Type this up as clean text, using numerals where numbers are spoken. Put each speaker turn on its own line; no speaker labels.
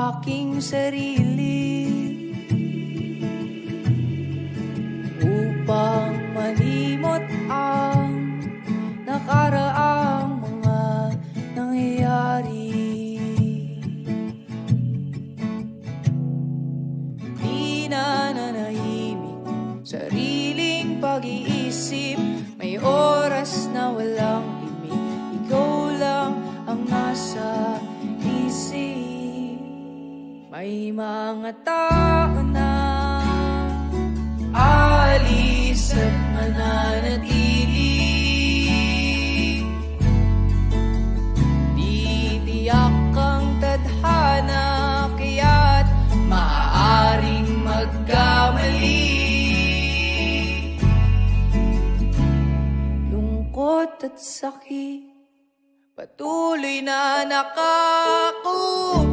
aking sarili upang malimot ang nakaraang mga nangyayari. Di na nanahimik sariling pag-iisip, may oras na walang limit, ikaw lang ang nasa isip. May mga tao na alis at mananatili, di tiyak ang tadhana, kaya't maaaring magkamali. Lungkot at sakit patuloy na nakakuha